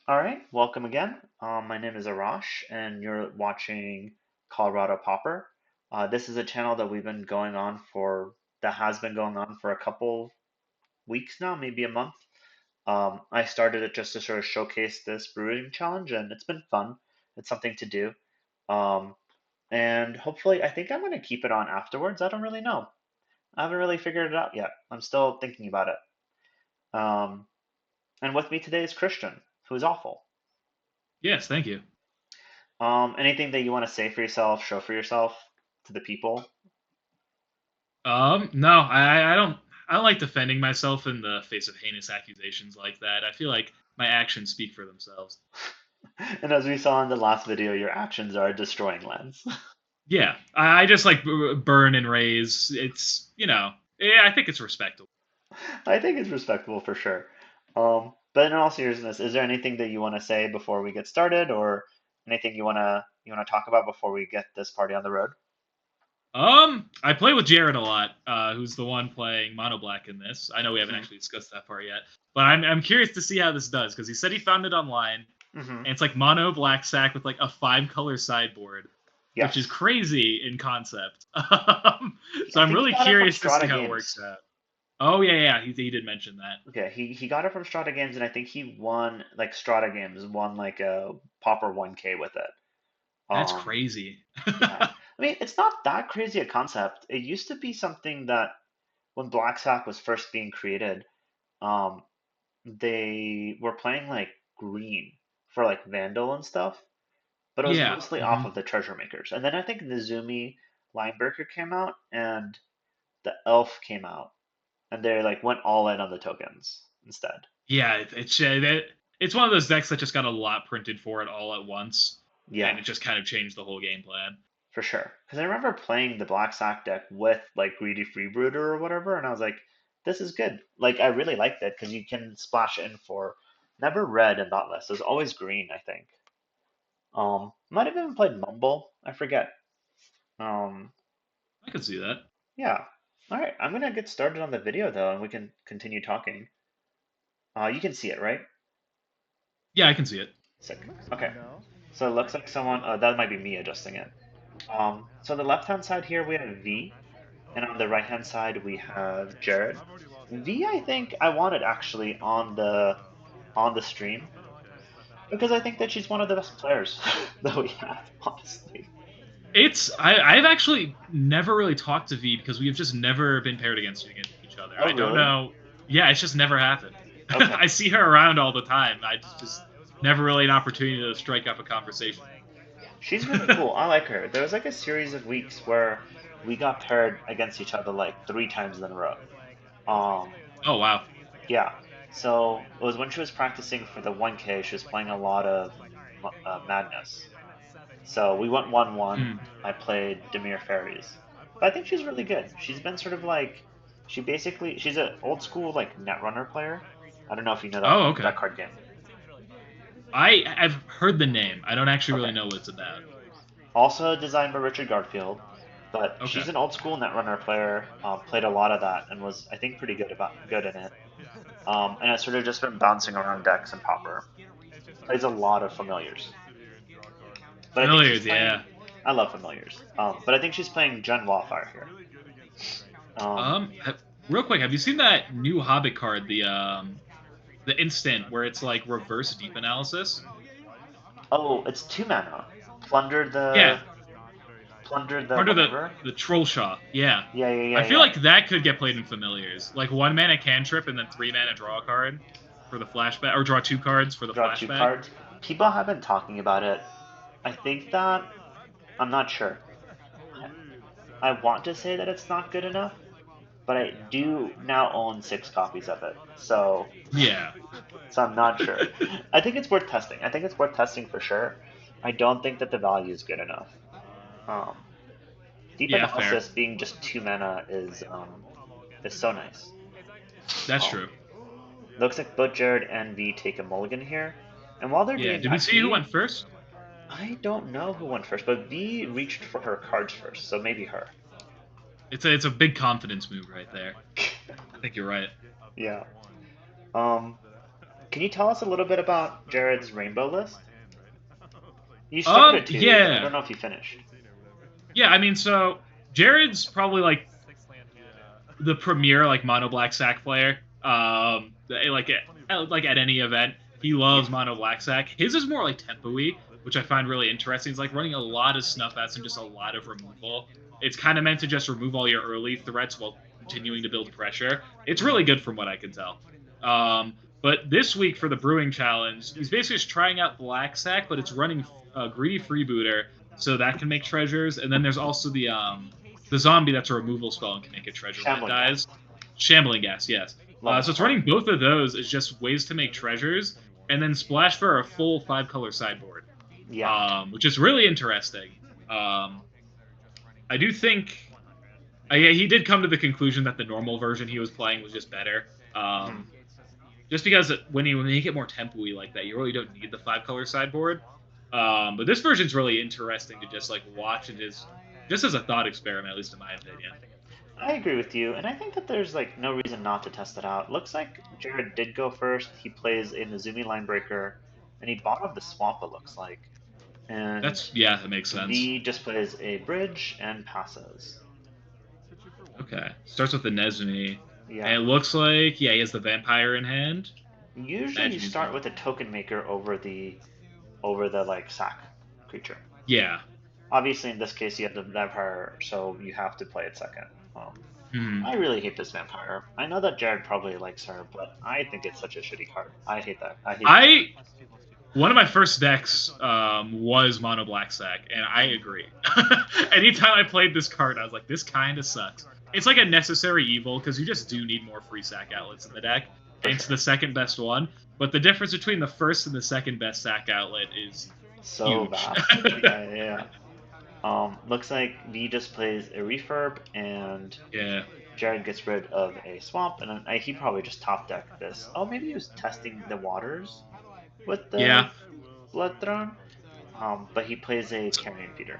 All right, welcome again. My name is Arash, and you're watching Colorado Pauper. This is a channel that has been going on for a couple weeks now, maybe a month. I started it just to sort of showcase this brewing challenge, and it's been fun. It's something to do, um, and hopefully, I think I'm going to keep it on afterwards. I don't really know. I haven't really figured it out yet. I'm still thinking about it. Um, and with me today is Christian, who's awful. Yes, thank you. Anything that you want to say for yourself, show for yourself to the people? No, I don't like defending myself in the face of heinous accusations like that. I feel like my actions speak for themselves. And as we saw in the last video, your actions are destroying lands. Yeah, I just like burn and raise. It's yeah, I think it's respectable. I think it's respectable for sure. But in all seriousness, is there anything that you want to say before we get started, or anything you wanna talk about before we get this party on the road? I play with Jarod a lot, who's the one playing Mono Black in this. I know we haven't Hmm. actually discussed that part yet, but I'm curious to see how this does because he said he found it online, Hmm. and it's like Mono Black sack with like a 5-color sideboard, which is Yes. crazy in concept. I So I'm think he really got it from curious to see Strata how it works Games. out. Oh yeah, he did mention that. Okay, he got it from Strata Games, and I think he won like Strata Games won like a Popper 1K with it. That's Um, crazy. Yeah. I mean, it's not that crazy a concept. It used to be something that when Black Sack was first being created, um, they were playing like green for like Vandal and stuff, but it was Yeah. mostly off Hmm. of the treasure makers. And then I think Nezumi Lineberger came out and the Elf came out, and they like went all in on the tokens instead. Yeah, it's one of those decks that just got a lot printed for it all at once, Yeah, and it just kind of changed the whole game plan. for sure. Because I remember playing the Black Sack deck with like Greedy Freebooter or whatever, and I was like, this is good. Like, I really liked it because you can splash in for never red in that list. It was always green, I think. Might have even played Mumble. I forget. Um, I can see that. yeah. All right, I'm gonna get started on the video though, and we can continue talking. You can see it, right? Yeah, I can see it. Sick. Okay. So it looks like someone. That might be me adjusting it. So on the left-hand side here we have V, and on the right-hand side we have Jared. V, I think I wanted actually on the stream because I think that she's one of the best players that we have, honestly. I've actually never really talked to V because we have just never been paired against each other. Oh, I don't really? know. Yeah, it's just never happened. Okay. I see her around all the time. I just never really an opportunity to strike up a conversation. She's really cool. I like her. There was like a series of weeks where we got paired against each other like 3 times in a row. Um, Oh wow. yeah. So it was when she was practicing for the 1K. She was playing a lot of Madness. So we went 1-1. Mm. I played Demir Fairies. But I think she's really good. She's been sort of like she's an old school like Netrunner player. I don't know if you know Oh okay. that card game. I've heard the name. I don't actually really Okay. know what it's about. Also designed by Richard Garfield, but Okay. she's an old school Netrunner player. Played a lot of that and was I think pretty good in it. And it's sort of just been bouncing around decks and Pauper. Plays a lot of familiars, but I think she's Familiars, playing. yeah. I love familiars, but I think she's playing Jund Wildfire here. Um, Real quick, have you seen that new Hobbit card, the instant where it's like reverse deep analysis? oh, it's 2 mana. Plunder Yeah, the plunder the part of whatever. the troll shot. Yeah, Yeah, yeah, I yeah, feel yeah. like that could get played in familiars, like 1 mana cantrip and then 3 mana draw a card for the flashback, or draw 2 cards for the Draw two flashback. cards. People have been talking about it. I think that I'm not sure. I want to say that it's not good enough, but I do now own 6 copies of it. Yeah, So I'm not sure. I think it's worth testing. I think it's worth testing for sure. I don't think that the value is good enough. Um, Deep yeah, fair. analysis being just 2 mana is so nice. That's Um, true. Looks like both Jared and V take a mulligan here. And while they're Yeah, doing did we that, see who went first? I don't know who went first, but V reached for her cards first, so maybe her. It's a big confidence move right there. I think you're right. Yeah. Um, Can you tell us a little bit about Jared's rainbow list? You started to, but I Yeah. don't know if you finished. Yeah, I mean, so Jared's probably like the premier like mono black sack player. Like at any event, he Yeah, loves mono black sack. His is more like tempo-y, which I find really interesting. He's like running a lot of snuff outs and just a lot of removal. It's kind of meant to just remove all your early threats while continuing to build pressure. It's really hmm, good from what I can tell. But this week for the Brewing Challenge, he's basically just trying out Black Sack, but it's running Greedy Freebooter, so that can make treasures. And then there's also the zombie that's a removal spell and can make a treasure when it shambling gas. dies. Shambling Gas, yes. Love So that it's card. running both of those as just ways to make treasures, and then splash for a full 5-color sideboard, Yeah. which is really interesting. Um, I do think yeah, he did come to the conclusion that the normal version he was playing was just better. Hmm. Just because when you get more tempo-y like that, you really don't need the 5-color sideboard. But this version's really interesting to just like watch it as just as a thought experiment, at least in my opinion. I agree with you, and I think that there's like no reason not to test it out. Looks like Jared did go first. He plays a Mizumi Linebreaker, and he bottomed the swamp. It looks like, and That makes sense. V just plays a bridge and passes. Okay, starts with the Nezumi, and Yeah. it looks like he has the vampire in hand. Usually you Imagine he's start gonna with a token maker over the like sack creature. yeah. Obviously, in this case, you have the vampire, so you have to play it second. Hmm. I really hate this vampire. I know that Jared probably likes her, but I think it's such a shitty card. I hate that. I hate this card. I One of my first decks was Mono Black Sack, and I Mm. agree. Anytime I played this card, I was like, this kind of sucks. It's like a necessary evil because you just do need more free sack outlets in the deck, For and it's sure. the second best one. But the difference between the first and the second best sack outlet is So huge. vast. Yeah, yeah, yeah. Looks like V just plays a refurb, and Yeah, Jared gets rid of a swamp, and then he probably just top decked this. Oh, maybe he was testing the waters with the yeah. Blood Throne. But he plays a So Carrion Feeder.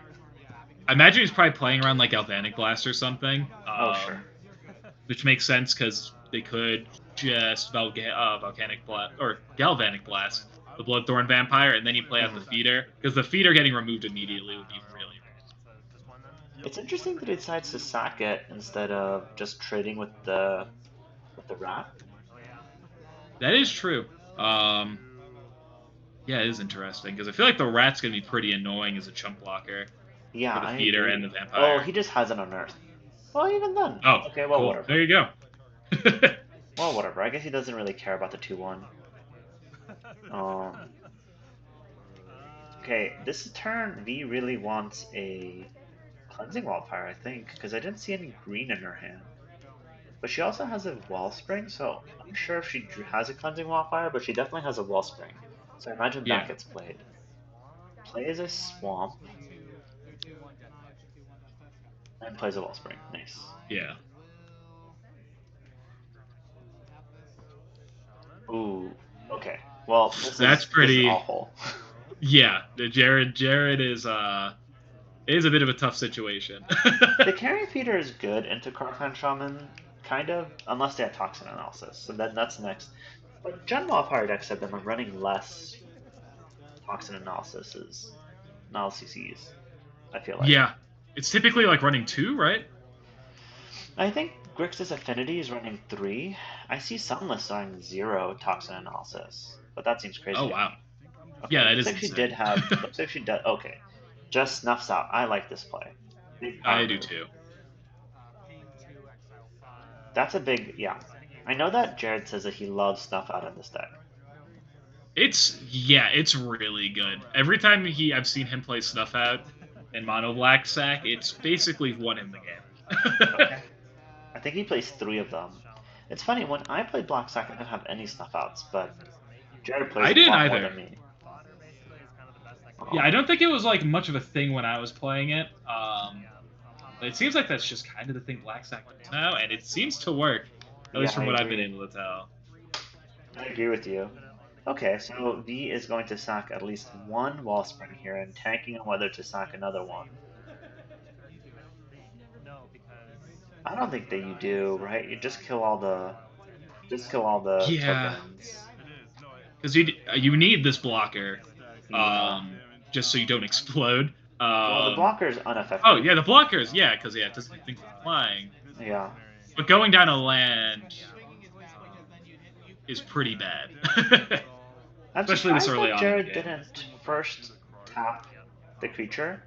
I imagine he's probably playing around like Galvanic Blast or something, Oh, sure. which makes sense because they could just Volcanic Blast or Galvanic Blast the Bloodthorn Vampire, and then you play out the Mhm. feeder because the feeder getting removed immediately would be really It's interesting that he decides to sack it instead of just trading with the rat. that is true. Um, yeah, it is interesting because I feel like the rat's gonna be pretty annoying as a chump blocker Yeah, for the I feeder and the agree. Oh, vampire. he just has it on Earth. Well, even then. Oh, Okay, well, cool. There whatever. you go. Well, whatever. I guess he doesn't really care about the 2-1. Um, okay, this turn, V really wants a Cleansing Wildfire, I think, because I didn't see any green in her hand. But she also has a Wellspring, so I'm not sure if she has a Cleansing Wildfire, but she definitely has a Wellspring. So I imagine that Yeah, gets played. Plays a Swamp, and plays a Wellspring. Nice. yeah. Ooh, okay. Well, this That's is this is pretty. awful. Yeah, the Jared is a bit of a tough situation. The Carrion Feeder is good into Crackland Shaman, kind of, unless they have Toxin Analysis. So then that's next. But Jund Wildfire decks have been running less Toxin analyses, I feel like. Yeah, it's typically like running two, right? I think Grixis Affinity is running 3. I see some lists running 0 Toxin Analysis, but that seems crazy Oh to wow. me. Yeah, Okay, that looks is like she did insane. have. Looks like she does. Okay, just snuffs out. I like this play. Big I power do move. too. That's a big. Yeah. I know that Jared says that he loves snuff out in this deck. It's really good. Every time I've seen him play Snuff Out and Mono Black Sack, it's basically won him the game. Okay. I think he plays 3 of them. It's funny, when I played Black Sack, I didn't have any snuff outs, but Jared plays I them a didn't lot more either. than me. Yeah, I Um, don't think it was like much of a thing when I was playing it. But it seems like that's just kind of the thing Black Sack does now, and it seems to work, at yeah, least I from what I've been agree. able to tell. I agree with you. Okay, so V is going to sack at least one Wallspring here and tanking on whether to sack another one. I don't think that you do, right? You just kill all the Yeah, tokens. because you need this blocker, Yeah. just so you don't explode. Well, the blocker is Oh unaffected. yeah, the blockers, yeah, because it doesn't do things with flying. Yeah. But going down a land is pretty bad, I'm especially this surprised early that on in the Jared game. didn't first tap the creature,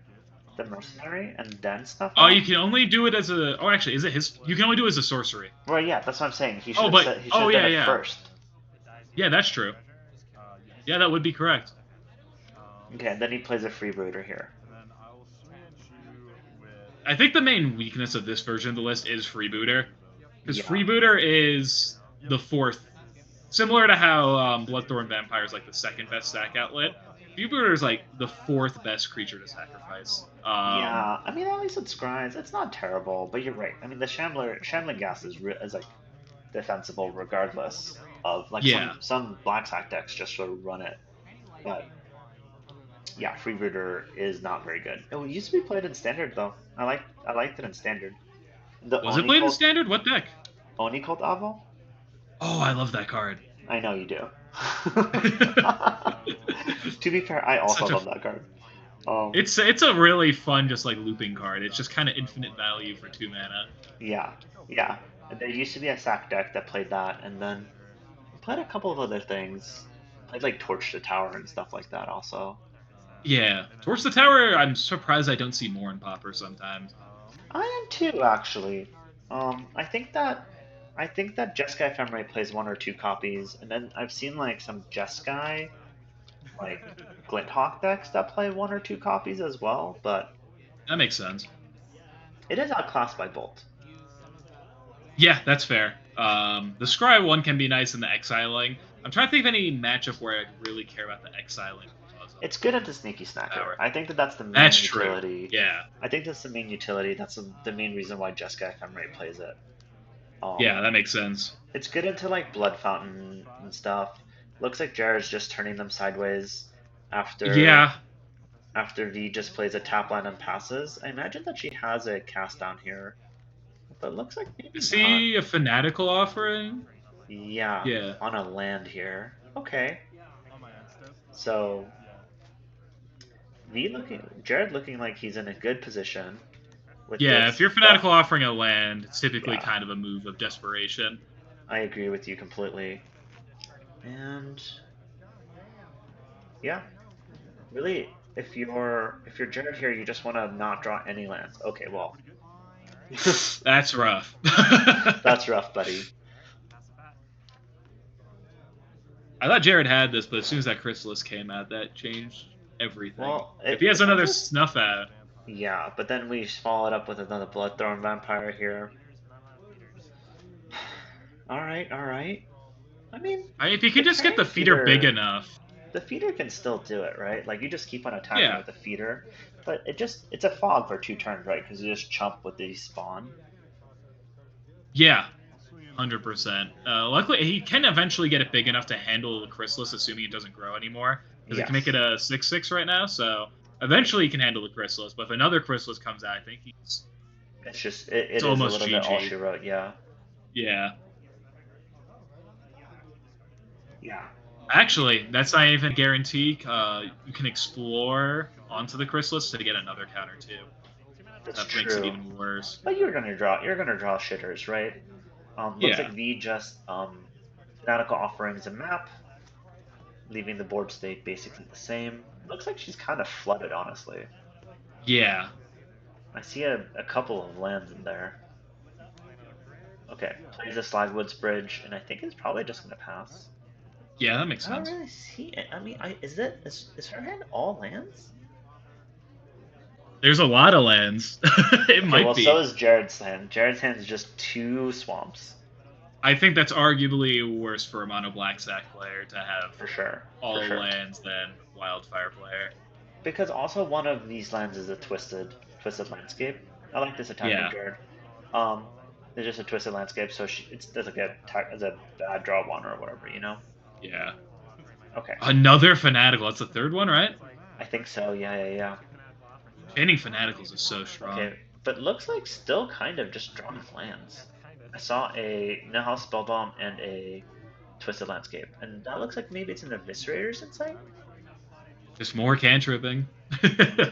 the mercenary, and then snuff Oh, out. you can only do it as a. Oh, actually, is it his? You can only do it as a sorcery. Well, yeah, that's what I'm saying. Oh, but He should oh have done yeah, it yeah, first. yeah. That's true. Yeah, that would be correct. Okay, and then he plays a freebooter here. I think the main weakness of this version of the list is freebooter, because Yeah. freebooter is the fourth, similar to how Bloodthorn Vampire is like the second best stack outlet. Freebooter is like the fourth best creature to sacrifice. Yeah, I mean, at least it scries. It's not terrible, but you're right. I mean, the Shambling Gas is like defensible regardless of like Yeah, some Black Sack decks just sort of run it. But yeah, Freebooter is not very good. It used to be played in Standard though. I liked it in Standard. The was it played in standard? What deck? Oni Cult Avo? Oh, I love that card. I know you do. To be fair, I also Such a love that card. Um, it's a really fun just like looping card. It's just kind of infinite value for 2 mana. yeah, yeah. There used to be a sack deck that played that, and then played a couple of other things. Played like Torch the Tower and stuff like that also. Yeah, Torch the Tower. I'm surprised I don't see more in Pauper sometimes. I am too, actually. I think that Jeskai Ephemeray plays one or two copies, and then I've seen like some Jeskai like Glinthawk decks that play one or two copies as well, but That makes sense. it is outclassed by Bolt. Yeah, that's fair. The Scry one can be nice in the exiling. I'm trying to think of any matchup where I really care about the exiling because of It's good at the Sneaky Snacker. power. I think that that's the main That's true. utility. Yeah, I think that's the main utility. That's the main reason why Jeskai Ephemeray plays it. yeah, that makes sense. It's good into like Blood Fountain and stuff. Looks like Jared's just turning them sideways after Yeah, V just plays a tap line and passes. I imagine that she has a cast down here, but looks like maybe is not. he a fanatical offering? Yeah, Yeah, on a land here. Okay, so Jared looking like he's in a good position with yeah. If this you're buff. fanatical offering a land, it's typically Yeah, kind of a move of desperation. I agree with you completely. And yeah, really, if you're Jared here, you just want to not draw any lands. Okay, well, That's rough. that's rough, buddy. I thought Jared had this, but as soon as that Chrysalis came out, that changed everything. Well, If he has if I another just snuff out, yeah, but then we followed up with another Bloodthorn Vampire here. All right, all right. I mean, if he the could just get Carrion the feeder big Feeder, enough, the feeder can still do it, right? Like you just keep on attacking yeah, with the feeder, but it's a fog for 2 turns, right? Because you just chump with the spawn. yeah, 100%. Luckily, he can eventually get it big enough to handle the Chrysalis, assuming it doesn't grow anymore, because it can make Yes, it a 6/6 right now. So eventually, he can handle the Chrysalis. But if another Chrysalis comes out, I think it it's is a almost little bit all GG. she wrote. Yeah, Yeah. yeah, Actually, that's not even a guarantee. You can explore onto the Chrysalis to get another counter too. that's That makes it true. even worse. But you're gonna draw shitters, right? Looks like Yeah, V just Fanatical Offerings a map, leaving the board state basically the same. Looks like she's kind of flooded, honestly. yeah, I see a couple of lands in there. Okay, plays the Slagwoods Bridge, and I think it's probably just gonna pass. yeah. That makes I don't sense. really see it. I mean, is her hand all lands? There's a lot of lands. It Okay, might well, so be. is Jared's hand. Jared's hand is just 2 swamps, I think that's arguably worse for a mono black sack player to have for sure, for all sure. lands than wildfire player. Because also one of these lands is a twisted landscape. I like this attack from Yeah, Jared. Um, it's just a twisted landscape, so it's like as a bad draw one or whatever, you know. yeah. Okay, Another fanatical. That's the third one, right? I think so. Yeah, yeah, yeah. Chaining Fanaticals is so strong. Okay, but looks like still kind of just drawing lands. I saw a No House Spellbomb and a Twisted Landscape, and that looks like maybe it's an Eviscerator's Insight. Just more cantripping. Yeah,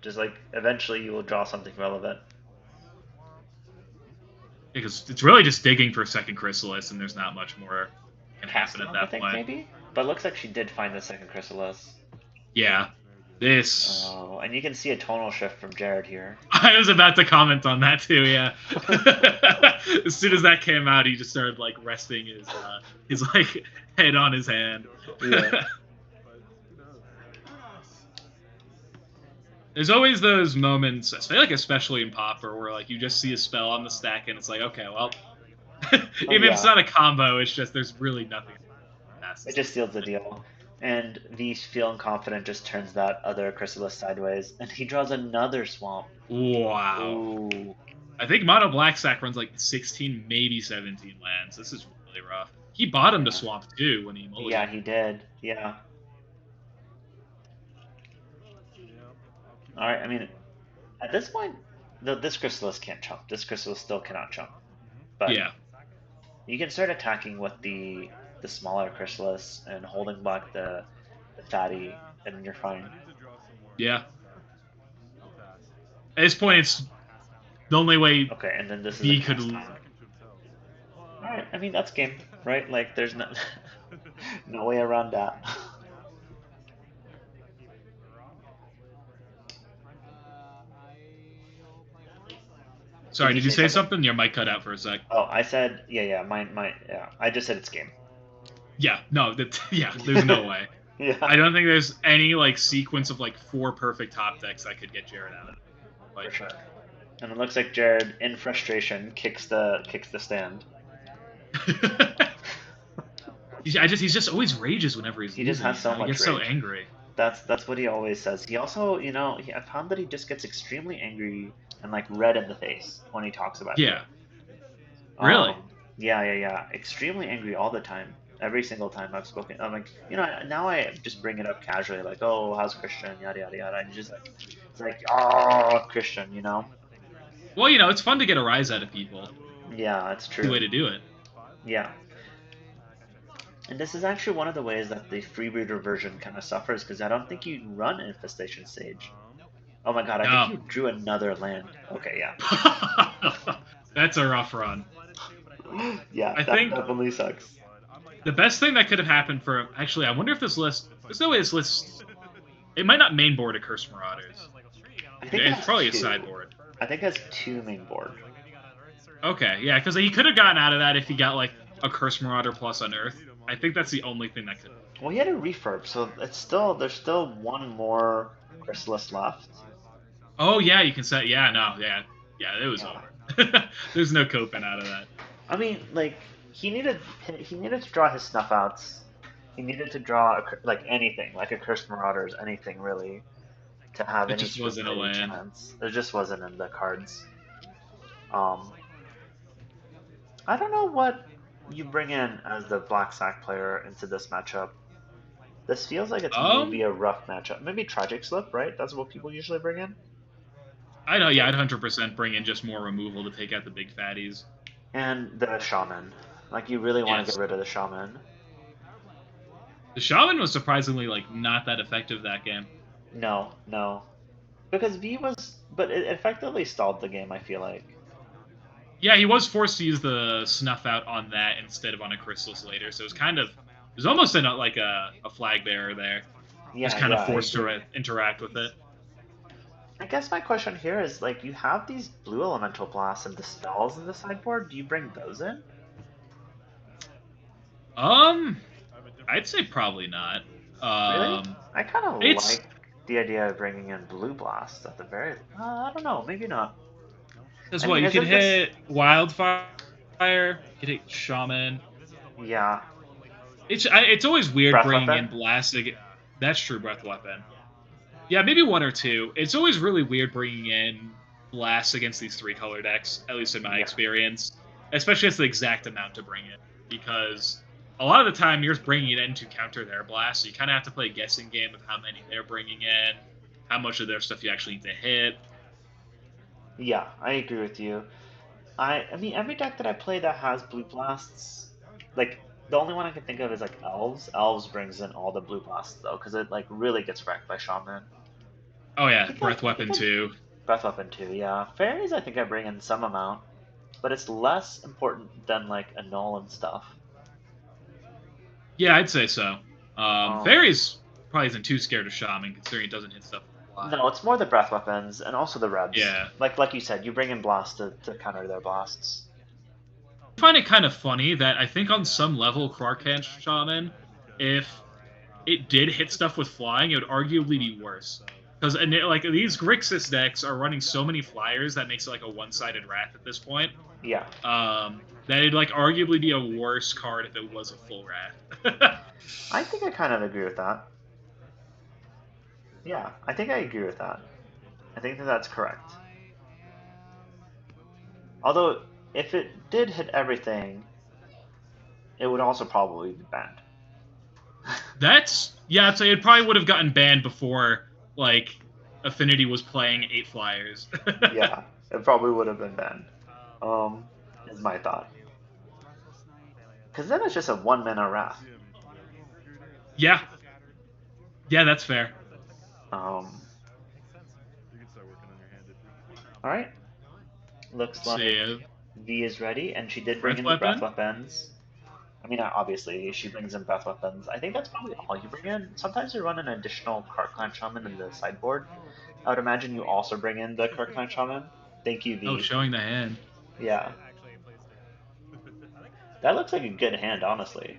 just like eventually you will draw something relevant. Because it's really just digging for a second Chrysalis, and there's not much more can happen Casting at off, I that think point. maybe, but looks like she did find the second Chrysalis. Yeah. This. Oh, and you can see a tonal shift from Jarod here. I was about to comment on that too. Yeah. As soon as that came out, he just started like resting his like head on his hand. Yeah. There's always those moments, I feel like especially in Pauper, where like you just see a spell on the stack and it's like, okay, well, Oh even if it's yeah. not a combo, it's just there's really nothing past It this. just seals the deal. And V, feeling confident, just turns that other Chrysalis sideways, and he draws another swamp. Wow. Ooh. I think Mono Black Sack runs like 16, maybe 17 lands. This is really rough. He bottomed a Yeah. swamp too when he Yeah, mulliganed. he did. Yeah. All right. I mean, at this point, this Chrysalis can't chump. This Chrysalis still cannot chump. But Yeah. you can start attacking with the smaller Chrysalis and holding back the fatty, and you're fine. Yeah. At this point, it's the only way Okay, and then this is a V could. cast on. All right. I mean, that's game, right? Like, there's no no way around that. Sorry, Did you did you say say something? something? Your mic cut out for a sec. Oh, I said, yeah. Yeah. I just said it's game. Yeah, no, yeah, there's no way. Yeah, I don't think there's any like sequence of like 4 perfect top decks that could get Jarod out of for it. sure. And it looks like Jarod, in frustration, kicks the stand. He's just always rages whenever he's He just losing. has so He much gets so rage. angry. That's what he always says. He also, I found that he just gets extremely angry and like red in the face when he talks about you. Yeah, really. Yeah. Extremely angry all the time. Every single time I've spoken, I'm like, now I just bring it up casually, like, oh, how's Christian, yada yada yada. And just like, it's like, oh, Christian. Well, it's fun to get a rise out of people. Yeah, it's Good true. way to do it. Yeah. And this is actually one of the ways that the Freebreeder version kind of suffers, because I don't think you run Infestation Sage. Oh my god, I think No. you drew another land. Okay, yeah. That's a rough run. Yeah, I that think definitely sucks. the best thing that could have happened for him. Actually, I wonder if this list. There's no way this list. It might not mainboard a Curse Marauders. I think it It's has probably a two. sideboard. I think it has two main board. Okay, yeah, because he could have gotten out of that if he got like a Curse Marauder plus Unearth. I think that's the only thing that could. Well, he had a refurb, so there's still one more Chrysalis left. Oh yeah, you can set. Yeah, no, yeah, it was Yeah. over. There's no coping out of that. I mean, like he needed to draw his snuff outs. He needed to draw like anything, like a Cursed Marauders, anything really, to have It any just sort of wasn't a fighting land. chance. It just wasn't in the cards. Um, I don't know what you bring in as the Black Sack player into this matchup. This feels like it's maybe Um, a rough matchup. Maybe Tragic Slip, right? That's what people usually bring in. I know. Yeah, I'd 100% bring in just more removal to take out the big fatties. And the Shaman. Like, you really want to get Yes, rid of the Shaman. the Shaman was surprisingly like not that effective that game. No. Because V was. But it effectively stalled the game, I feel like. Yeah, he was forced to use the snuff out on that instead of on a Chrysalis later, so it was almost like a flag bearer there, just kind Yeah, of I forced to agree. interact with it. I guess my question here is like, you have these blue elemental blasts and dispels in the sideboard. Do you bring those in? Um, I'd say probably not. Really? Um, I kind of it's like the idea of bringing in blue blasts at the very. I don't know. Maybe not. because I what mean, you could isn't this? hit Wildfire, you could hit Shaman. Yeah, It's always weird breath bringing in weapon. Blast. That's true, Breath Weapon. Yeah, maybe one or two. It's always really weird bringing in blasts against these 3-color decks, at least in my Yeah, experience. Especially it's the exact amount to bring in, because a lot of the time you're bringing it in to counter their blast, so you kind of have to play a guessing game of how many they're bringing in, how much of their stuff you actually need to hit. yeah, I agree with you. I mean, every deck that I play that has blue blasts, like The only one I can think of is like elves. Elves brings in all the blue blasts though, because it like really gets wrecked by shaman. Oh I yeah, think breath I think weapon I too. breath weapon too. Yeah, fairies I think I bring in some amount, but it's less important than like a null and stuff. Yeah, I'd say so. Um, Fairies probably isn't too scared of shaman considering it doesn't hit stuff with fly. no, it's more the breath weapons and also the rebs. Yeah. Like you said, you bring in blast to counter their blasts. I find it kind of funny that I think on some level Krarkan's shaman, if it did hit stuff with flying, it would arguably be worse. Because like these Grixis decks are running so many flyers that makes it like a one-sided wrath at this point. Yeah, That it'd like arguably be a worse card if it was a full wrath. I think I kind of agree with that. Yeah, I think I agree with that. I think that that's correct. Although, if it did hit everything, it would also probably be banned. That's yeah. I'd say it probably would have gotten banned before like Affinity was playing 8 flyers. Yeah, it probably would have been banned. Um, is my thought. Because then it's just a one mana wrath. Yeah, yeah, that's fair. Um, all right. Looks Let's see, like V is ready, and she did bring breath in the breath weapon. weapons. I mean, obviously, she brings in breath weapons. I think that's probably all you bring in. Sometimes you run an additional Clan Shaman in the sideboard. I would imagine you also bring in the Clan Shaman. Thank you, Oh, V. showing the hand. Yeah, that looks like a good hand, honestly.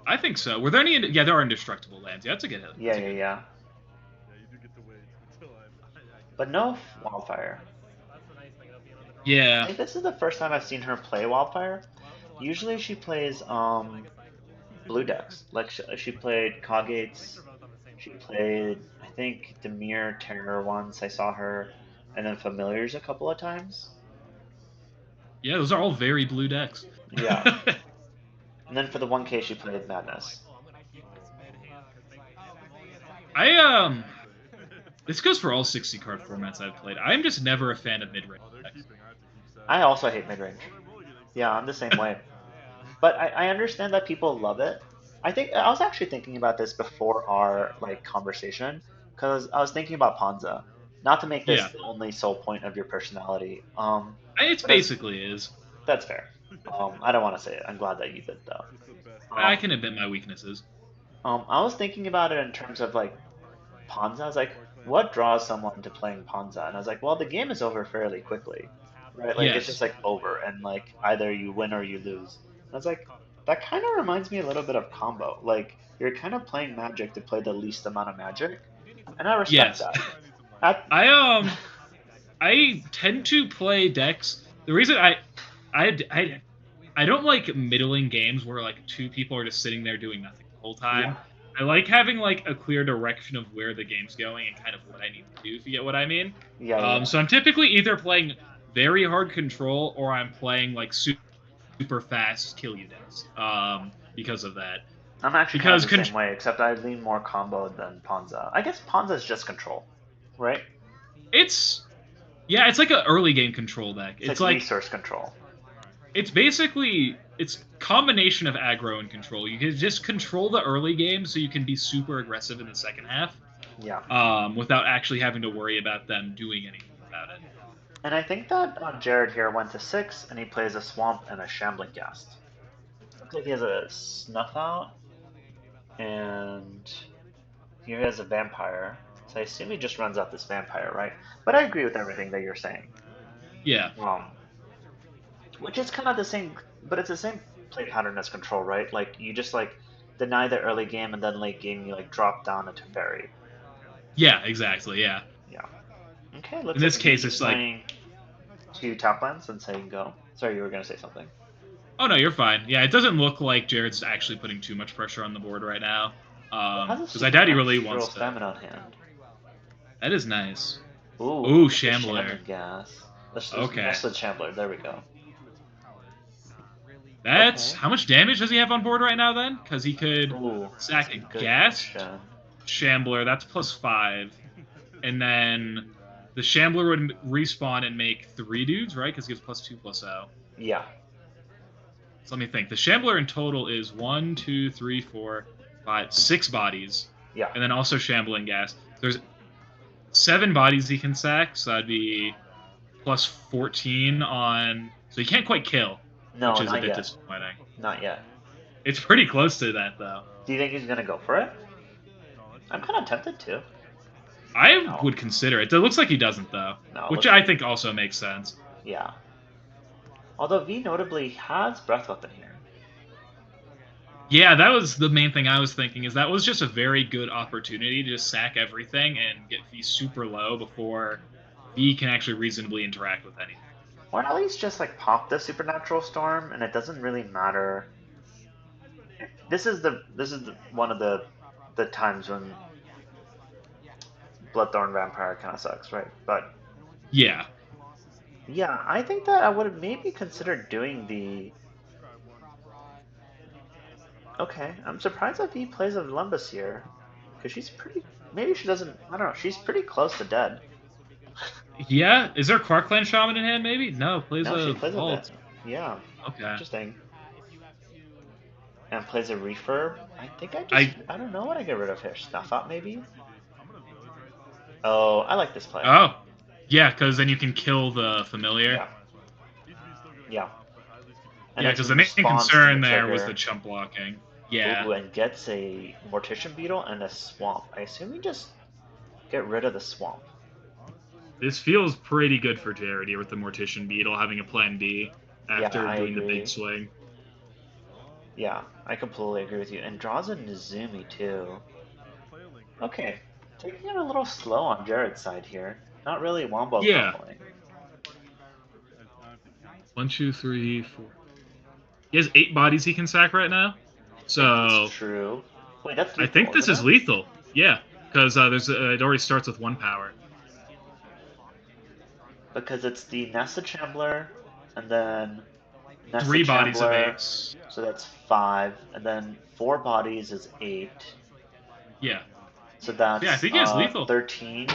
I think so. Were there any? Yeah, there are indestructible lands. Yeah, that's a good. Yeah, That's a yeah, good. yeah. But no Wildfire. I Yeah, think this is the first time I've seen her play Wildfire. Usually she plays blue decks. Like she played Kagates. She played I think Demir Terror once. I saw her, and then Familiars a couple of times. yeah, those are all very blue decks. Yeah, and then for the 1K she played Madness. I. This goes for all 60 card formats I've played. I'm just never a fan of mid range decks. I also hate midrange. Yeah, I'm the same way. But I understand that people love it. I think I was actually thinking about this before our like conversation because I was thinking about Panza. Not to make this Yeah, the only sole point of your personality. it's But as basically is. that's fair. I don't want to say it. I'm glad that you did though. I Um, can admit my weaknesses. I was thinking about it in terms of like Panza. I was like, what draws someone to playing Panza? And I was like, well, the game is over fairly quickly, right? Like it's just Yes. like over, and like either you win or you lose. And I was like, that kind of reminds me a little bit of combo. Like you're kind of playing Magic to play the least amount of Magic, and I respect Yes. that. At, I I tend to play decks. The reason I I don't like middling games where like two people are just sitting there doing nothing the whole yeah, time. I like having like a clear direction of where the game's going and kind of what I need to do, if you get what I mean. yeah, yeah. So I'm typically either playing very hard control or I'm playing like super fast kill you decks. Because of that. I'm actually kind of Because the same way, except I lean more combo than Panza. I guess Panza is just control, right? it's yeah, it's like an early game control deck. It's It's like like resource control. it's basically it's combination of aggro and control. You can just control the early game so you can be super aggressive in the second half, Yeah. without actually having to worry about them doing anything about it. And I think that Jared here went to 6, and he plays a Swamp and a Shambling Ghast. Looks like he has a Snuff Out, and here he has a Vampire. So I assume he just runs out this Vampire, right? But I agree with everything that you're saying. Yeah, Um, which is kind of the same, but it's the same play pattern as Control, right? Like, you just, like, deny the early game, and then late game you, like, drop down into Fairy. yeah, exactly. Yeah. Yeah. Okay, In looks like this V case, is it's like, playing 2 Taplands and saying go. Sorry, you were gonna say something. oh no, you're fine. Yeah, it doesn't look like Jared's actually putting too much pressure on the board right now. It has a Because I doubt he really supernatural wants to. stamina on hand. That is nice. Ooh, Ooh, with the Shambler. Shambling Gas. Let's Okay. mess with Shambler. There we go. That's Okay. how much damage does he have on board right now then? Because he could Ooh, that's sack a a good Ghast, question. Shambler, that's +5. And then the Shambler would respawn and make 3 dudes, right? Because he gives +2/+0. Yeah. So let me think. The Shambler in total is 1, 2, 3, 4, 5, 6 bodies, Yeah. and then also Shambling Gas. There's 7 bodies he can sack, so that'd be plus 14 on. So he can't quite kill, which No, is a not bit yet. disappointing. Not yet. It's pretty close to that, though. Do you think he's gonna go for it? I'm kind of tempted to. I No. would consider it. It looks like he doesn't, though, No. which I think also makes sense. Yeah. Although V notably has Breath Weapon here. Yeah, that was the main thing I was thinking, is that was just a very good opportunity to just sack everything and get V super low before V can actually reasonably interact with anything. Or at least just like pop the Supernatural Storm, and it doesn't really matter. This is one of the times when Bloodthorn Vampire kind of sucks, right? But Yeah. yeah, I think that I would have maybe considered doing the. Okay, I'm surprised that he plays a Lumbus here, because she's pretty. Maybe she doesn't. I don't know. She's pretty close to dead. Yeah? Is there a Quarkland Shaman in hand, maybe? No, plays No, she a plays a bit. Vault. Yeah, Okay. interesting. And plays a Refurb. I think I. I don't know what I get rid of here. Snuff out maybe. Oh, I like this play. Oh. Yeah, because then you can kill the familiar. Yeah, yeah. And Yeah, it's because the main responds to the concern there was the trigger. chump blocking. Yeah. Ooh, and gets a Mortician Beetle and a Swamp. I assume we just get rid of the Swamp. This feels pretty good for Jarod here with the Mortician Beetle having a plan B Yeah, after I doing the big agree. swing. Yeah, I completely agree with you. And draws a Nizumi too. Okay, taking it a little slow on Jared's side here. Not really wombo Yeah. comboing. 1, 2, 3, 4. He has 8 bodies he can sack right now. I think that's So true. Wait, that's I think lethal, this isn't is it? lethal. Yeah, because it already starts with 1 power. Because it's the Nessa Chambler, and then Nessa 3 bodies of Chambler, 8s. so that's 5, and then 4 bodies is 8. Yeah. So Yeah, I that's think he has lethal. 13.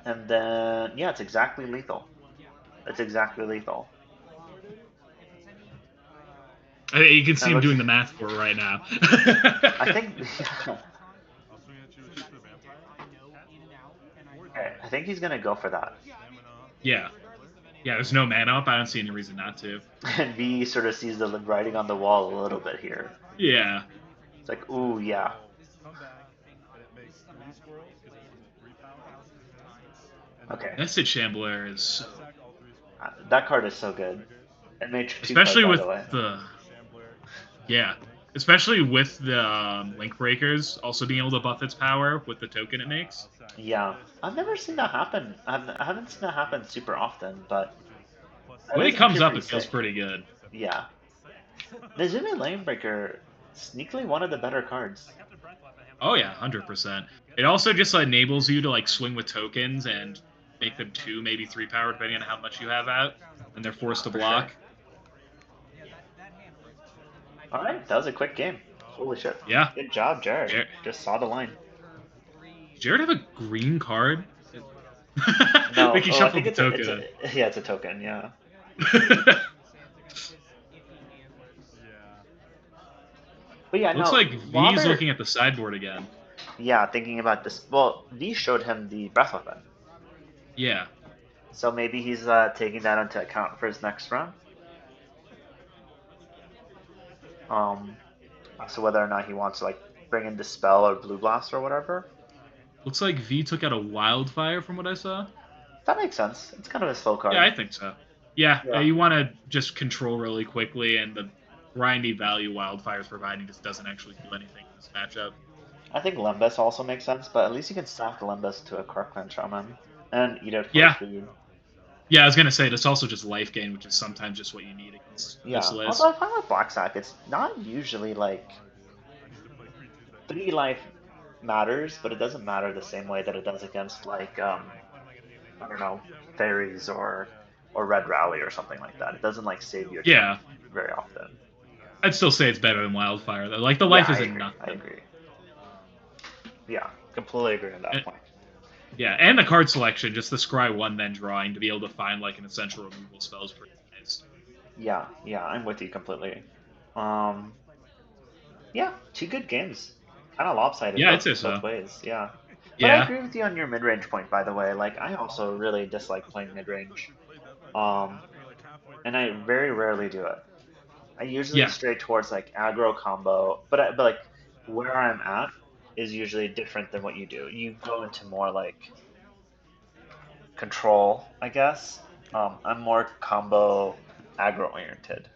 And then, yeah, it's exactly lethal. It's exactly lethal. You can see And him looks, doing the math for it right now. I think, okay, I think he's gonna go for that. Yeah. Yeah, there's no mana up. I don't see any reason not to. And V sort of sees the writing on the wall a little bit here. Yeah. It's like, ooh, yeah. Okay. Nested Shambler is That card is so good. It made 2 card, especially by with the way. the yeah, especially with the link breakers also being able to buff its power with the token it makes. Yeah. I've never seen that happen. I haven't seen that happen super often, but that When is it comes actually up, pretty it feels sick. pretty good. Yeah. Nizumi Lanebreaker, sneakily one of the better cards. Oh yeah, 100%. It also just enables you to like swing with tokens and make them 2, maybe 3 power, depending on how much you have out, and they're forced to For sure. block. Alright, that was a quick game. Holy shit. Yeah. Good job, Jared. Jar- Just saw the line. Jared have a green card? No, Like he oh, I shuffled think the it's token. a yeah, it's a token, yeah. But yeah, Looks no, like while V's they're looking at the sideboard again. yeah, thinking about this, well, V showed him the breath weapon, Yeah. so maybe he's taking that into account for his next round. Um, so whether or not he wants to like bring in Dispel or Blue Blast or whatever, Looks like V took out a Wildfire from what I saw. that makes sense. It's kind of a slow Yeah, card. I think so. Yeah, Yeah, you want to just control really quickly, and the grindy value Wildfire's providing just doesn't actually do anything in this matchup. I think Lembas also makes sense, but at least you can stack Lembas to a Kirkland Shaman and eat it for Yeah. food. Yeah, I was gonna say that's also just life gain, which is sometimes just what you need against this Yeah. Also, list. I find with Black Sack, it's not usually like 3 life matters, but it doesn't matter the same way that it does against like I don't know, fairies or Red Rally or something like that. It doesn't like save your turn Yeah, very often. I'd still say it's better than Wildfire though. Like the Yeah, life I isn't agree. I nothing. agree. Yeah, completely agree on that And, point. yeah, and the card selection, just the scry one then drawing to be able to find like an essential removal spell is pretty nice. Yeah, yeah, I'm with you completely. Um, yeah, two good games. Kind of lopsided Yeah, I'd both say both so. ways. Yeah, but I Yeah, agree with you on your mid range point. By the way, like I also really dislike playing mid range. Um, and I very rarely do it. I usually yeah. stray towards like aggro combo, but like where I'm at is usually different than what you do. You go into more like control, I guess. I'm more combo aggro oriented.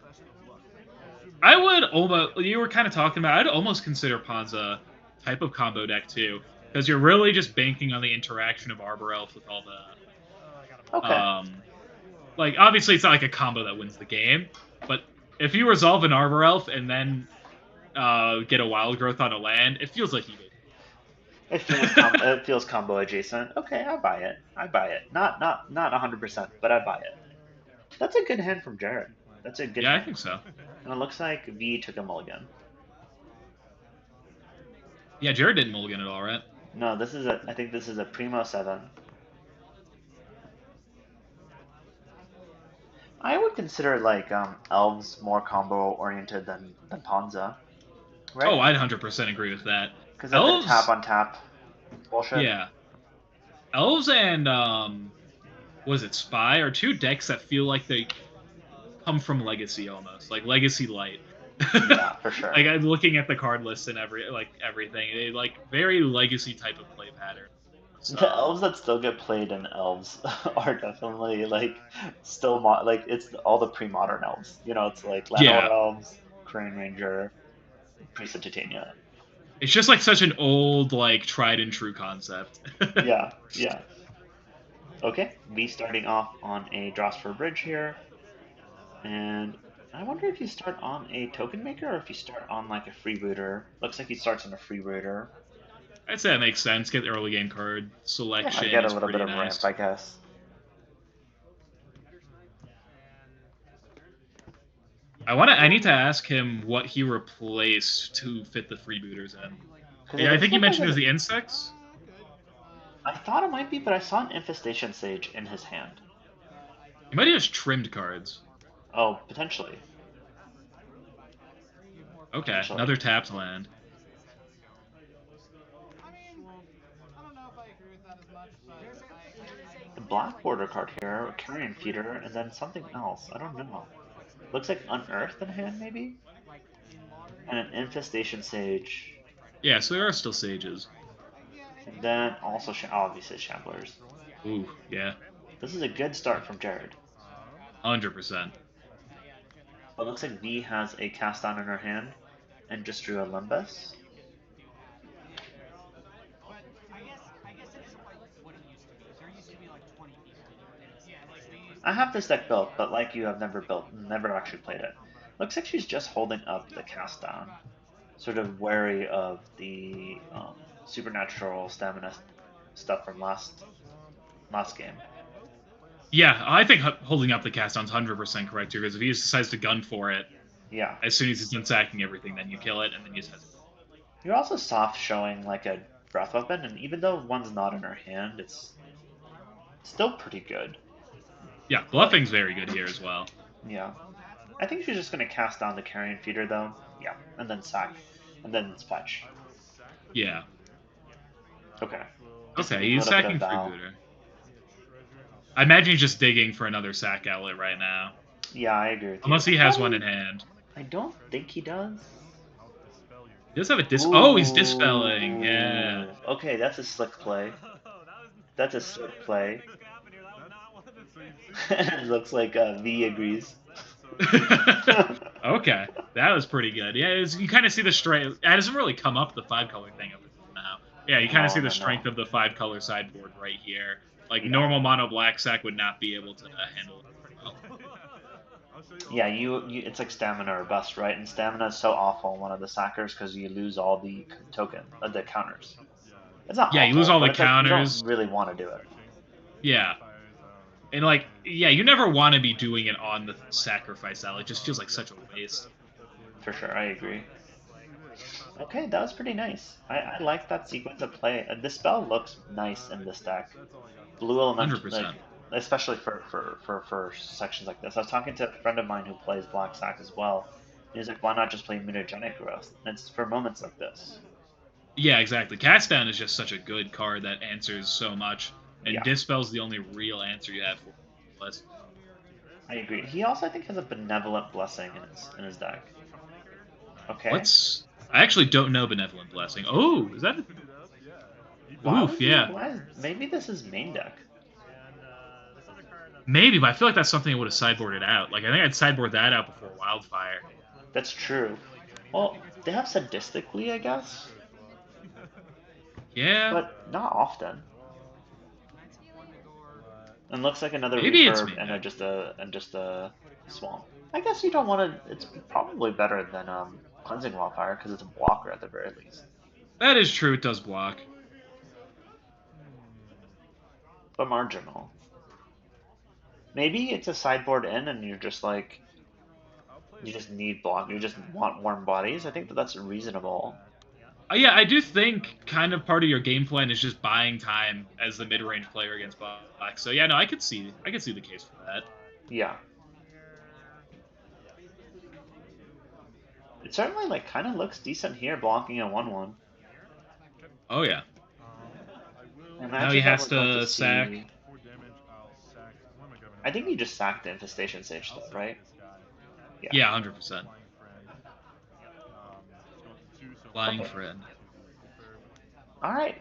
I would almost. You were kind of talking about. I'd almost consider Pawns a type of combo deck too, because you're really just banking on the interaction of Arbor Elf with all the Okay. like. Obviously, it's not like a combo that wins the game, but if you resolve an Arbor Elf and then get a Wild Growth on a land, it feels like you did. It feels combo adjacent. Okay, I buy it. I buy it. Not 100%, but I buy it. That's a good hand from Jared. That's a good Yeah, I hand. think so. And it looks like V took a mulligan. Yeah, Jared didn't mulligan at all, right? No, this is a I think this is a primo 7. I would consider like elves more combo oriented than Ponza, Oh, right? I'd 100% agree with that. Because of the tap Elves, on tap bullshit. yeah, elves and was it Spy are two decks that feel like they come from Legacy almost, like Legacy Light. Yeah, for sure. Like I'm looking at the card list and everything, they like very Legacy type of play pattern. The elves that still get played in elves are definitely like like it's all the pre-modern elves. You know, it's like Llanowar Yeah, elves, Crane Ranger, Priest of Titania. it's just like such an old, like tried and true concept. Yeah, yeah. Okay, me starting off on a Dross for Bridge here, and I wonder if you start on a token maker or if you start on like a freebooter. Looks like he starts on a freebooter. I'd say that makes sense. Get the early game card Yeah, I selection get a is little bit pretty of ramp, nice. I guess. I need to ask him what he replaced to fit the freebooters in. Because it Yeah, I doesn't think you look like mentioned it was it. the insects. I thought it might be, but I saw an Infestation Sage in his hand. He might have just trimmed cards. Oh, potentially. Okay, Potentially. another tapped land. The black border card here, a Carrion Feeder, and then something else. I don't know. Looks like Unearthed in hand, maybe? And an Infestation Sage. Yeah, so there are still sages. And then also, obviously, Shamblers. Ooh, yeah, This is a good start from Jared. 100%. But looks like V has a cast on in her hand and just drew a Limbus. I have this deck built, but like you, I've never actually played it. Looks like she's just holding up the cast down, sort of wary of the supernatural stamina stuff from last game. Yeah, I think holding up the cast on's 100% correct here, because if he just decides to gun for it, Yeah, as soon as he's done sacking everything, then you kill it, and then you just you're also soft showing like a breath weapon, and even though one's not in her hand, it's still pretty good. yeah, Like, bluffing's very good here as well. yeah, I think she's just gonna cast down the Carrion Feeder though. Yeah, and then sack, and then fetch. Yeah. Okay, just Okay, needing a he's little bit of sacking Val. freebooter. I imagine he's just digging for another sack outlet right now. Yeah, I agree with you. Unless he has one in hand. I don't think he does. He does have a Oh, he's dispelling. Yeah. Ooh. Okay, that's a slick play. That's a slick play. It looks like V agrees. Okay, that was pretty good. Yeah, you kind of see the strength. It doesn't really come up the five color thing up until now. Yeah, you kind of No, see the no, no. strength of the five color sideboard right here. Like Yeah. normal mono black sack would not be able to handle it well. Yeah, it's like stamina or bust, right? And stamina is so awful in one of the sackers because you lose all the the counters. It's not Yeah, you lose awful, all but the it's like you don't counters. really want to do it. Yeah, and like yeah, you never want to be doing it on the sacrifice out. It just feels like such a waste. For sure, I agree. Okay, that was pretty nice. I like that sequence of play. This spell looks nice in this deck. Blue element, like 100%. especially for sections like this. I was talking to a friend of mine who plays Black Sack as well, He's like, why not just play mutagenic growth? And it's for moments like this. Yeah, exactly. Cast Down is just such a good card that answers so much, and Yeah, Dispel's the only real answer you have for it. I agree. He also, I think, has a benevolent blessing in his deck. Okay. What's I actually don't know Benevolent Blessing. Oh, is that Why oof? was he? Yeah, Why? Maybe this is main deck. maybe, but I feel like that's something I would have sideboarded out. Like I think I'd sideboard that out before Wildfire. That's true. Well, they have sadistically, I guess, Yeah, but not often. And looks like another maybe it's refurb main and deck. just a swamp. I guess you don't want to. It's probably better than cleansing wildfire because it's a blocker at the very least. That is true. It does block. But marginal. Maybe it's a sideboard in, and you're just like you just need block. You just want warm bodies. I think that's reasonable. Yeah, I do think kind of part of your game plan is just buying time as the mid-range player against black. So yeah, no, I could see the case for that. Yeah, it certainly like kind of looks decent here, blocking a 1/1. Oh yeah. I Now he imagine that has we're going to to sack. see. I think you just sacked the infestation sage, though, right? Yeah. Yeah, 100%. Flying Okay. friend. All right.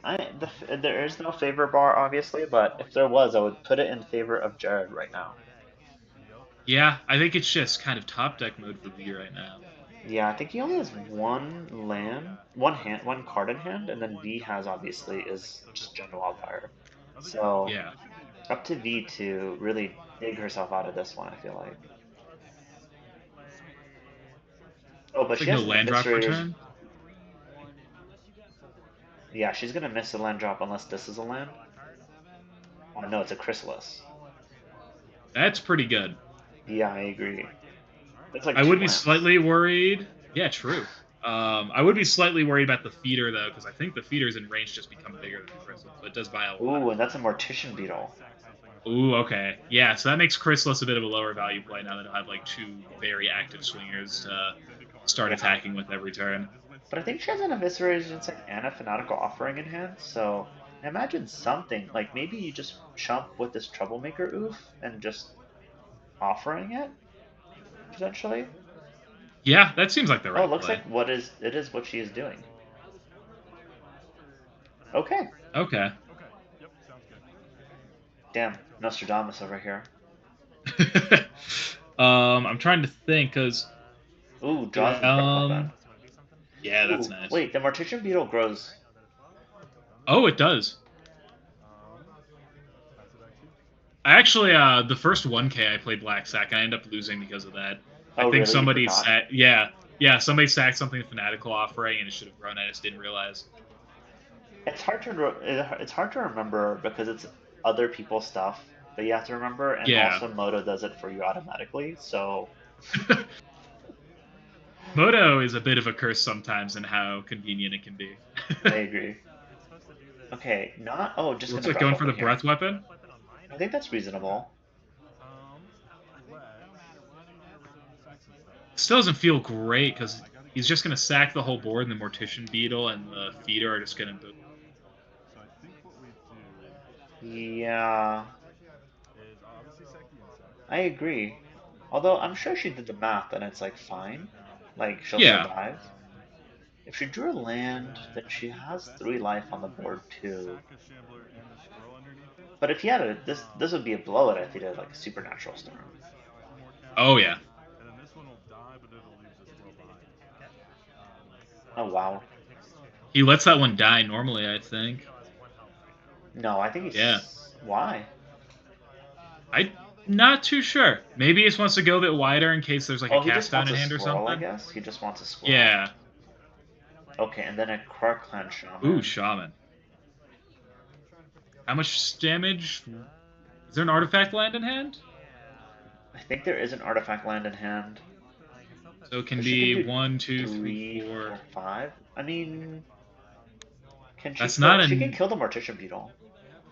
There is no favor bar, obviously, but if there was, I would put it in favor of Jarod right now. Yeah, I think it's just kind of top deck mode for V right now. Yeah, I think he only has one land, one card in hand, and then V has obviously is just Jund Wildfire. So Yeah. up to V to really dig herself out of this one, I feel like. Oh, but It's like she no has land drop for Eviscerators. turn. Yeah, she's gonna miss a land drop unless this is a land. Oh no, it's a Chrysalis. That's pretty good. Yeah, I agree. It's like I two would be lands. slightly worried. Yeah, true. I would be slightly worried about the feeder though, because I think the feeders in range just become bigger than the crystals, but it does buy a lot. Ooh, and that's a Mortician Beetle. Ooh, okay. Yeah, so that makes Chrysalis a bit of a lower value play now that I have like two very active swingers to start Yeah. attacking with every turn. But I think she has an Eviscerated Insect and a Fanatical Offering in hand, so I imagine something, like maybe you just chump with this Troublemaker Oof and just offering it, potentially. Yeah, that seems like the Oh, it right looks play. like it is what she is doing. Okay. Okay. Damn, Nostradamus over here. I'm trying to think, cause Ooh, yeah, draws his breath weapon. yeah, that's Ooh, nice. wait, the Mortician Beetle grows. Oh, it does. I actually, the first 1K I played Black Sack, and I ended up losing because of that. I Oh, think really? You somebody forgot? sacked, yeah, somebody sacked something Fanatical Offering, and it should have grown. I just didn't realize. It's hard to remember because it's other people's stuff that you have to remember, and Yeah. also Moto does it for you automatically. So Moto is a bit of a curse sometimes in how convenient it can be. I agree. Okay, not just Looks gonna like breath going for weapon the here. breath weapon. I think that's reasonable. Still doesn't feel great because he's just gonna sack the whole board, and the Mortician Beetle and the Feeder are just gonna. Yeah, I agree. Although I'm sure she did the math and it's like fine. Like she'll Yeah. survive. If she drew a land, then she has 3 life on the board too. But if he had this would be a blowout if he did like a supernatural storm. Oh yeah. Oh wow. He lets that one die normally, I think. No, I think Yeah. he's why? I'm not too sure. Maybe he just wants to go a bit wider in case there's like a Oh, he cast just down wants in a hand or squirrel, I something. guess. He just wants a squirrel. Yeah. Okay, and then a Krark-Clan Ooh, Shaman. Shaman. How much damage? Is there an artifact land in hand? I think there is an artifact land in hand. So it can But she can be do one, two, three, three, four. four, five. I mean, can she That's not kill? She can an. kill the Mortician Beetle.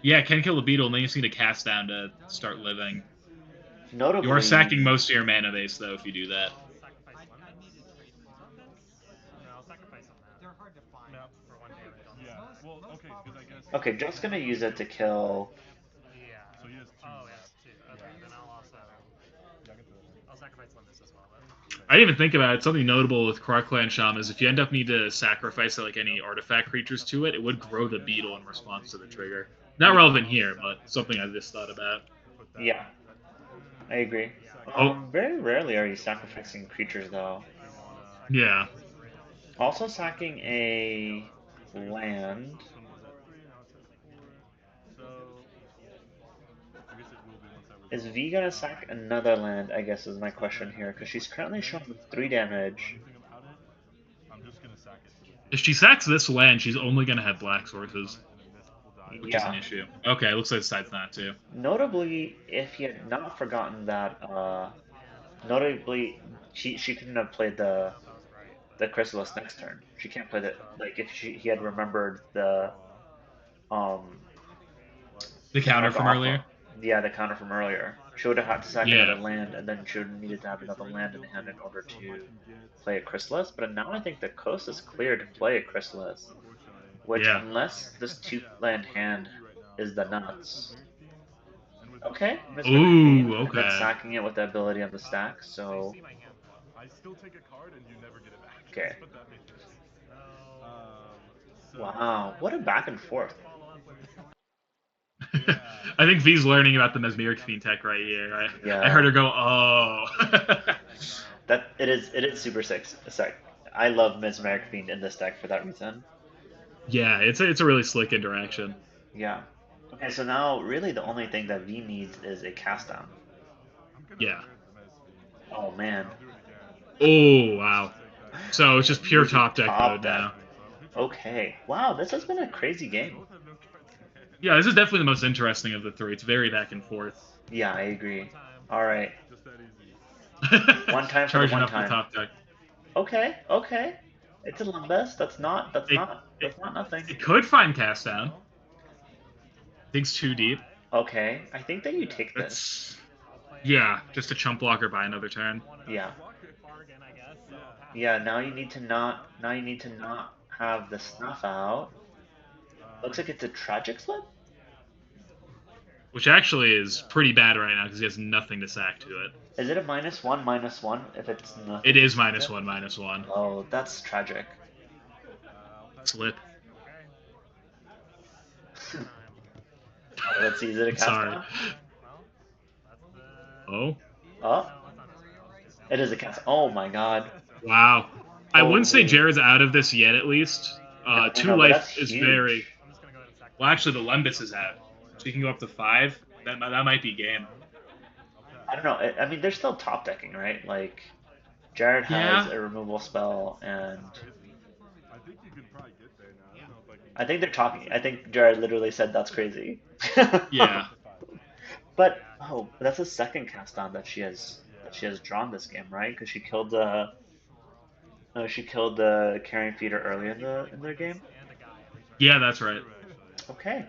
Yeah, can kill the beetle, and then you just need a cast down to start living. You are sacking Notably, most of your mana base though if you do that. Okay, just gonna use it to kill. I didn't even think about it. Something notable with Clan Sham is if you end up need to sacrifice like any artifact creatures to it, it would grow the beetle in response to the trigger. Not Yeah, relevant here, but something I just thought about. yeah, I agree. Oh, Very rarely are you sacrificing creatures though. yeah. Also sacking a land. Is V gonna sack another land, I guess is my question here, because she's currently showing 3 damage. If she sacks this land, she's only going to have black sources, which is an Yeah. issue. Okay, looks like it decides not to. Notably, if he had not forgotten that, notably, she couldn't have played the Chrysalis next turn. She can't play the, like, if he had remembered um, The the counter Mark from Alpha. earlier. Yeah, the counter from earlier. She would have had to sack another Yeah, land, and then she would have needed to have another land in hand in order to play a Chrysalis. But now I think the coast is clear to play a Chrysalis, which, yeah. unless this 2 land hand is the nuts. Okay, Mesmeric Ooh, Fiend, and then okay. sacking it with the ability on the stack, so, okay. Wow, what a back and forth. I think V's learning about the Mesmeric Fiend tech right here. I heard Yeah, her go, oh. it is super sick. I love Mesmeric Fiend in this deck for that reason. Yeah, it's a really slick interaction. Yeah. Okay, so now really the only thing that V needs is a cast down. Yeah. Oh man. Oh, wow. So it's just pure Using top deck top mode deck. now. Okay. Wow, this has been a crazy game. Yeah, this is definitely the most interesting of the three. It's very back and forth. Yeah, I agree. All right. One time for the Charging one up the time. top deck. Okay, okay. It's a Lumbus. It, it, that's not nothing. it could find cast down. Digs too deep. Okay, I think that you take this. That's yeah, just a chump blocker by another turn. Yeah. Yeah, now you need to not have the snuff out. Looks like it's a tragic slip? Which actually is pretty bad right now because he has nothing to sack to it. Is it a minus one if it's It nothing to is sack it? -1/-1. Oh, that's tragic. Slip. Let's see, is it a cast Sorry. down? Oh, Oh, it is a cast. Oh my god. wow. I wouldn't say Holy. Jared's out of this yet, at least. No, no, Two no, but life that's is huge. very. Well, actually, the Lembus is out. So you can go up to 5. That might be game. I don't know. I mean, they're still top decking, right? Like, Jared has Yeah, a removal spell, and I think they're talking. I think Jared literally said that's crazy. yeah. But oh, that's the second cast on that she has drawn this game, right? Because she killed the carrion feeder early in their game. Yeah, that's right. Okay.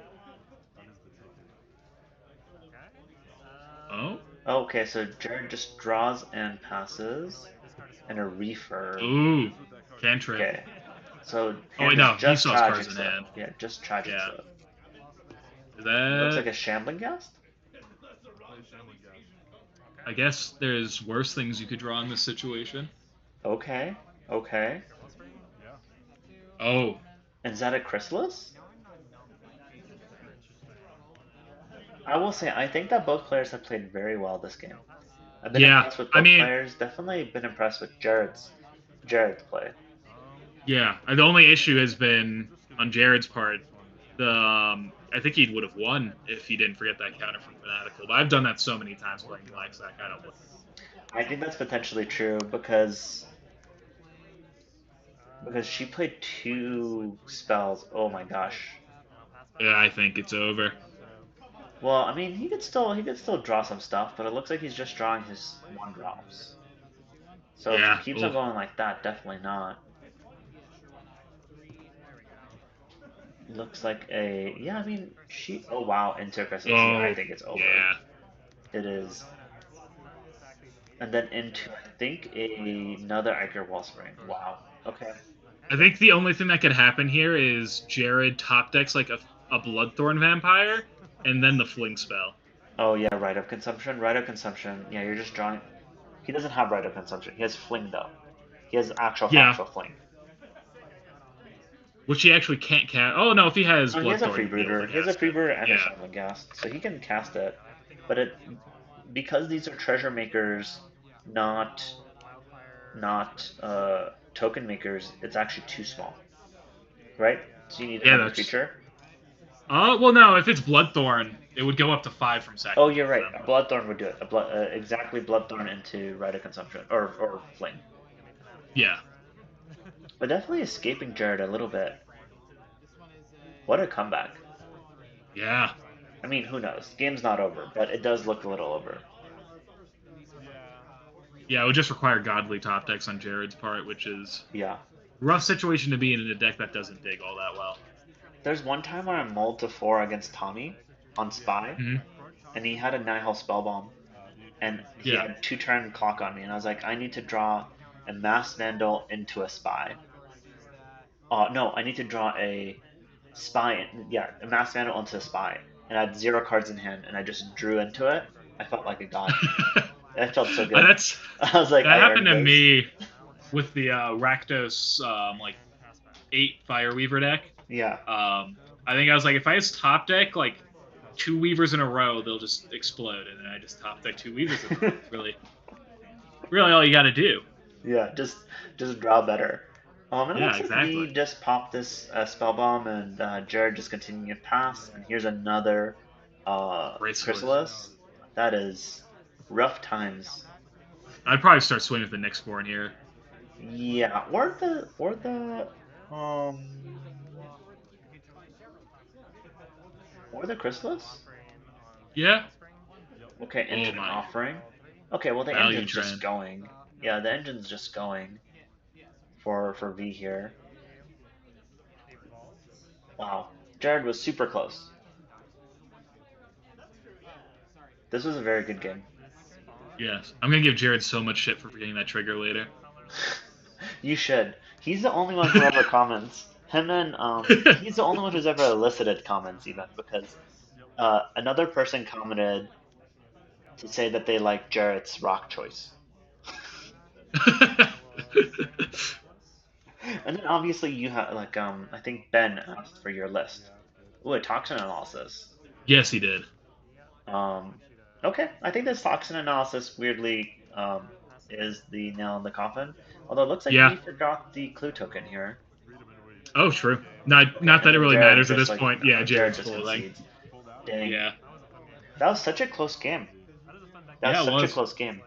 Oh, Okay, so Jared just draws and passes, and a refurb. ooh. Cantrip. Okay. So Oh, wait, hand is no. He just still has cards tragic in slip. hand. Yeah, just tragic Yeah. slip. Is Looks like that. a shambling ghast. I guess there's worse things you could draw in this situation. Okay. Okay. Oh, And is that a chrysalis? I will say I think that both players have played very well this game. I've been yeah. impressed with I both mean, players. Definitely been impressed with Jared's play. yeah. The only issue has been on Jared's part. I think he would have won if he didn't forget that counter from Fanatical. But I've done that so many times playing Black Sack. I don't. I think that's potentially true because she played 2 spells. Oh my gosh. Yeah, I think it's over. Well, I mean, he could still draw some stuff, but it looks like he's just drawing his 1 drops. So if he Yeah. keeps on Oh, going like that, definitely not. Looks like a yeah. I mean, she. Oh wow, into Chrysalis. Yeah, I oh, think it's over. yeah. It is. And then into I think another Iker Wellspring. Wow. Okay. I think the only thing that could happen here is Jarod top decks like a Bloodthorn vampire, and then the fling spell. Oh yeah, right of consumption. Right of consumption. Yeah, you're just drawing. He doesn't have right of consumption. He has fling though. He has actual Yeah, factual fling. which he actually can't cast. Oh no, if he has No, he has a Bloodthorn, he'd be able to freebooter. He has a cast it. freebooter and a Yeah, shaman ghast, so he can cast it. But it because these are treasure makers, not token makers, it's actually too small, right? So you need yeah, another that's. creature. Well, no, if it's Bloodthorn, it would go up to 5 from Oh, you're sacrificing right. them. A Bloodthorn would do it. Exactly Bloodthorn into Rite of Consumption or Fling. Yeah, But definitely escaping Jared a little bit. What a comeback! yeah, I mean, who knows? Game's not over, but it does look a little over. yeah. It would just require godly top decks on Jared's part, which is Yeah. a rough situation to be in a deck that doesn't dig all that well. There's one time where I mulled to 4 against Tommy on Spy, Hmm. and he had a Nihil Spellbomb, and he Yeah. had 2 turn clock on me, and I was like, I need to draw a Mass Vandal into a Spy. No, I need to draw a Spy, yeah, a Mass Vandal into a Spy, and I had 0 cards in hand, and I just drew into it. I felt like a god. It felt so good. That's I was like, that I happened earned to this. me with the Rakdos like 8 Fireweaver deck. Yeah, I think I was like, if I just top deck like 2 Weavers in a row, they'll just explode, and then I just top deck 2 Weavers in a row. It's really all you got to do. yeah, just draw better. And it Yeah, looks like exactly. we just popped this spell bomb, and Jared just continuing to pass. And here's another Graceless. Chrysalis. That is rough times. I'd probably start swinging with the Nyxborn here. Yeah, um or the Chrysalis. Yeah. Okay, Oh Enchant my. Offering. Okay, well the Value engine's just trend. going. Yeah, the engine's just going for V here. Wow, Jared was super close. This was a very good game. Yes. I'm gonna give Jared so much shit for forgetting that trigger later. You should. He's the only one who ever comments. Him and he's the only one who's ever elicited comments even because another person commented to say that they like Jarrett's rock choice. And then obviously you have like I think Ben asked for your list. Ooh, a toxin analysis. Yes, he did. Um, okay, I think this toxin analysis weirdly is the nail in the coffin. Although it looks like Yeah. we forgot the clue token here. Oh, true. Not Okay, that and it then really Jared matters at just this like point. Yeah, Jared Jared's just folding. concedes. Dang, Yeah. that was such a close game. That was Yeah, it such a was. close game.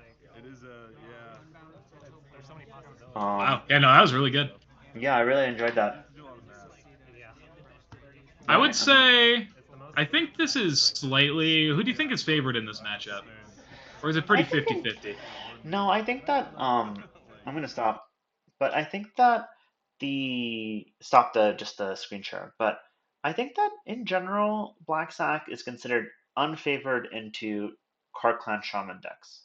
Wow. Um, Yeah, no, that was really good. yeah, I really enjoyed that. I All would right, I mean, say, I think this is slightly. Who do you think is favored in this matchup? Or is it I pretty think 50 in, 50? no, I think that I'm gonna stop, but I think that the stop the just the screen share. But I think that in general, Black Sack is considered unfavored into Card Clan Shaman decks.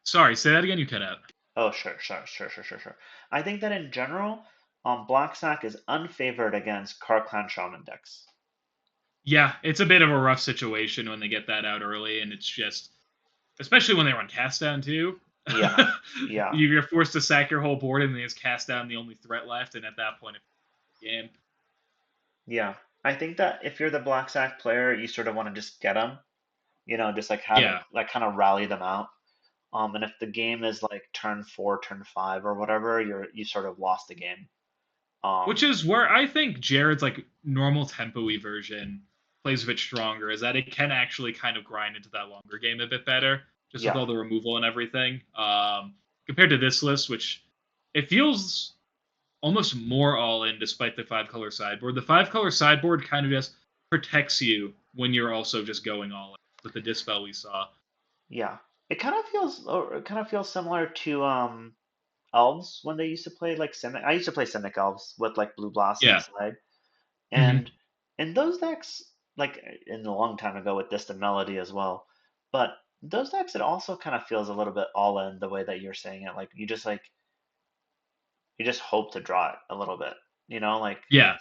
Sorry, say that again. You cut out. Oh, sure. I think that in general, Black Sack is unfavored against Card Clan Shaman decks. Yeah, it's a bit of a rough situation when they get that out early, and it's just, especially when they run cast down too. Yeah, yeah. You're forced to sack your whole board, and then it's cast down the only threat left, and at that point, it's game. Yeah, I think that if you're the Black Sack player, you sort of want to just get them, just like have Yeah, like kind of rally them out. And if the game is like turn 4, turn 5, or whatever, you sort of lost the game. which Um, is where I think Jared's like normal tempo-y version plays a bit stronger, is that it can actually kind of grind into that longer game a bit better, just with yeah, all the removal and everything. Compared to this list, which it feels almost more all in despite the 5 color sideboard. The 5 color sideboard kind of just protects you when you're also just going all in with the dispel we saw. yeah. It kind of feels similar to elves when they used to play like Simic. I used to play Simic elves with like blue blasts on the Yeah. side, Hmm. and in those decks, like in a long time ago with Distant Melody as well, but those decks it also kind of feels a little bit all in the way that you're saying it. Like you just like you just hope to draw it a little bit, like Yeah.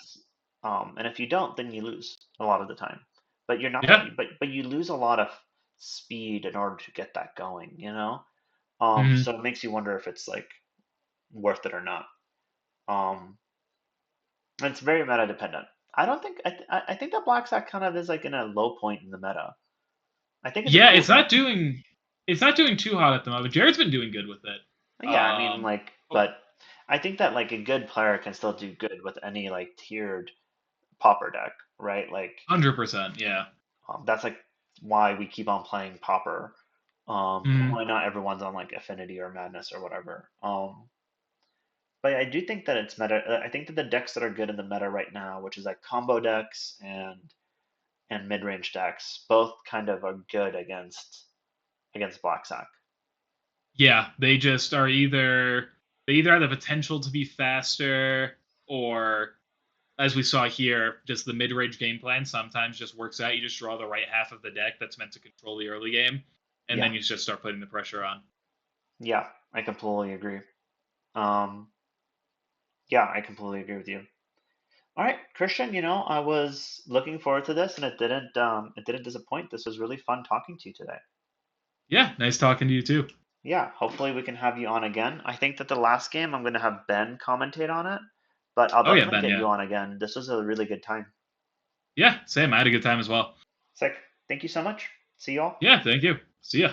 and if you don't, then you lose a lot of the time. But you're not Yeah. gonna, but you lose a lot of speed in order to get that going. Hmm. So it makes you wonder if it's like worth it or not. Um, it's very meta dependent. I don't think I think that Black Sack kind of is like in a low point in the meta. I think it's a Yeah, cool deck. it's not doing too hot at the moment. Jared's been doing good with it. Yeah, I mean like, Oh, but I think that like a good player can still do good with any like tiered Pauper deck, right? Like 100%, yeah. that's like why we keep on playing Pauper. Hmm. Why not everyone's on like Affinity or Madness or whatever. But I do think that it's meta. I think that the decks that are good in the meta right now, which is like combo decks and mid range decks, both kind of are good against Black Sack. Yeah, they just are either have the potential to be faster, or as we saw here, just the mid-range game plan sometimes just works out. You just draw the right half of the deck that's meant to control the early game, and Yeah, then you just start putting the pressure on. yeah, I completely agree. Um, yeah, I completely agree with you. All right, Christian, I was looking forward to this and it didn't disappoint. This was really fun talking to you today. Yeah, nice talking to you too. Yeah, hopefully we can have you on again. I think that the last game I'm going to have Ben commentate on it, but I'll Oh yeah, definitely Ben, get yeah. you on again. This was a really good time. Yeah, same. I had a good time as well. Sick. Thank you so much. See you all. Yeah, thank you. See ya.